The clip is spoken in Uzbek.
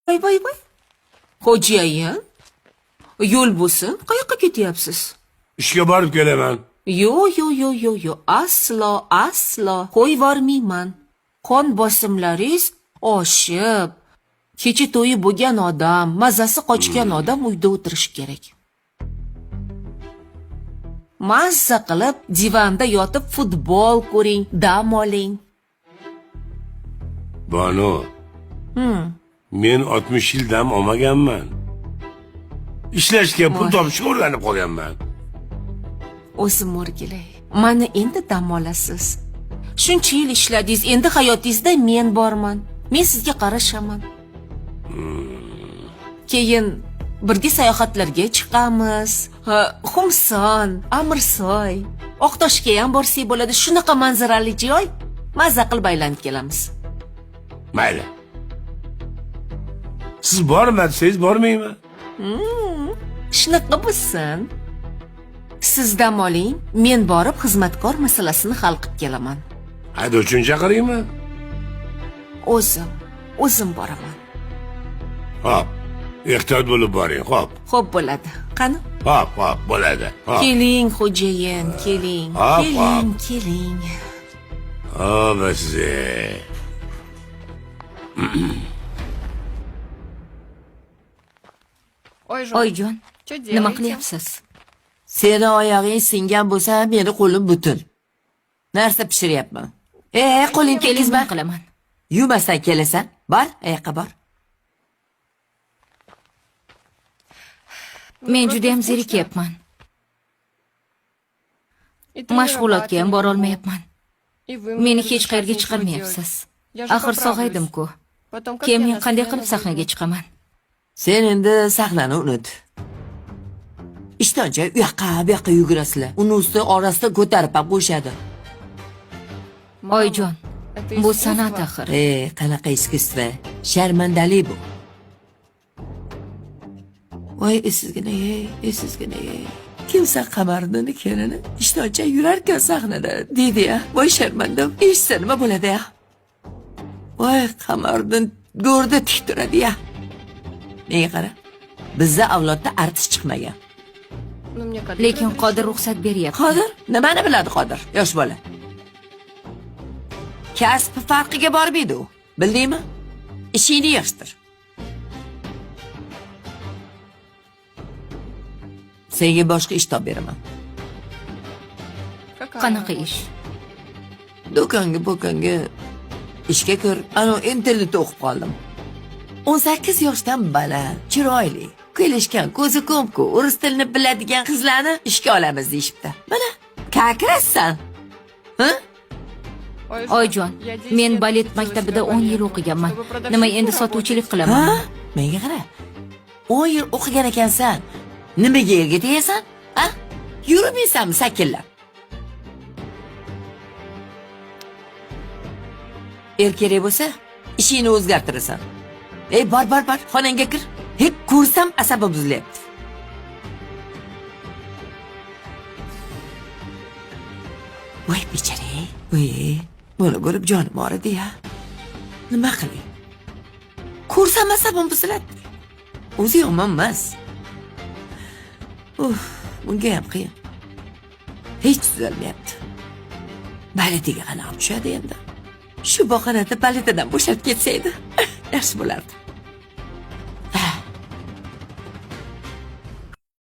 Voy. Xo'jayin, yo'l bo'lsin, qayoqqa ketyapsiz? İşga borib kelaman. Yo. Aslo. Qo'y bormayman. Qon bosimlaringiz oshib. Kecha to'yi bo'lgan odam, mazasi qochgan odam uyda o'tirishi kerak. Mazza qilib divanda yotib futbol ko'ring, dam oling. Banu. Men 60 yil dam olmaganman. Ishlashga pul topishga o'rganib qolganman. O'zim o'rgilay. Mana endi dam olasiz. Shuncha yil ishladingiz, endi hayotingizda men borman. Men sizga qarashaman. Keyin birga sayohatlarga chiqamiz. Xumson, Amirsoy, Oqtoshga ham borsak bo'ladi. Shunaqa manzarali joy. Mazza qilib aylanib kelamiz. Mayli. Siz borma desangiz bormayman. Shunaqa bo'lsin. Siz dam oling, men borib xizmatkor masalasini hal qilib kelaman. Haydovchini chaqiraymi? O'zim boraman. Hop. Ehtiyot bo'lib boring, hop. Xo'p bo'ladi. Qani? Hop, bo'ladi. Hop. Keling, xo'jayin, keling. Keling. Bizi. Oyjon, nima qilyapsiz? Seni oyog'ing singan bo'lsa, meni qo'lim butun. Narsa pishiryapman. Qo'ling Kelingizma qilaman. Yumasdan kelasan. Bor, qayoqqa bor. Men juda ham zerikyapman. Mashg'ulotga ham bora olmayapman. Meni hech qayerga chiqarmayapsiz. Axir sog'aydim-ku. Keyin men qanday qilib sahnaga chiqaman? Sen endi sahnani unut. Ishtoncha u yoqqa yugurasizlar. Uni usti orasida ko'tarib ham qo'yishadi. Oyjon, bu san'at axir. Qanaqa iskustva? Sharmandalik bu. Voy, esizgina. Kimsan Qamariddinning kelini? Ishtoncha yurarkan sahnada, deydi-ya. Voy sharmandam, eshitsa nima bo'ladi-ya? Voy, Qamariddin go'rda tik turadi-ya. Menga qara. Bizda avlodda artist chiqmagan. Lekin Qodir ruxsat beryapti. Qodir? Nimani biladi Qodir? Yosh bola. Kasb farqiga bormaydi u. Bildingmi? Ishingni yig'ishtir. Senga boshqa ish topib beraman. Qanaqa ish? Do'konga ishga kir. Ana internetda o'qib qoldim. 18 yoshdan baland, chiroyli, kelishgan, ko'zi ko'm-ku, rus tilini biladigan qizlarni ishga olamiz deyshibdi. Mana, kakirassan. Oyjon, men balet maktabida 10 yil o'qiganman. Nima endi sotuvchilik qilaman? Menga qara. 10 yil o'qigan ekansan. Nimaga yerga tegasan? Yurmaysanmi sakillab? Kerak bo'lsa, ishingni o'zgartirasan. Bor, xonangga kir. Ko'rsam asabim buzilyapti. Voy bechara. Buni ko'rib jonim og'ridi-ya. Nima qilay? Ko'rsam asabim buziladi. O'zi yomon emas. Bunga ham qiyin. Hech tuzalmayapti. Baletiga qanaqa tushadi endi? Shu bahonada baletidan bo'shab ketsa edi, yaxshi bo'lardi.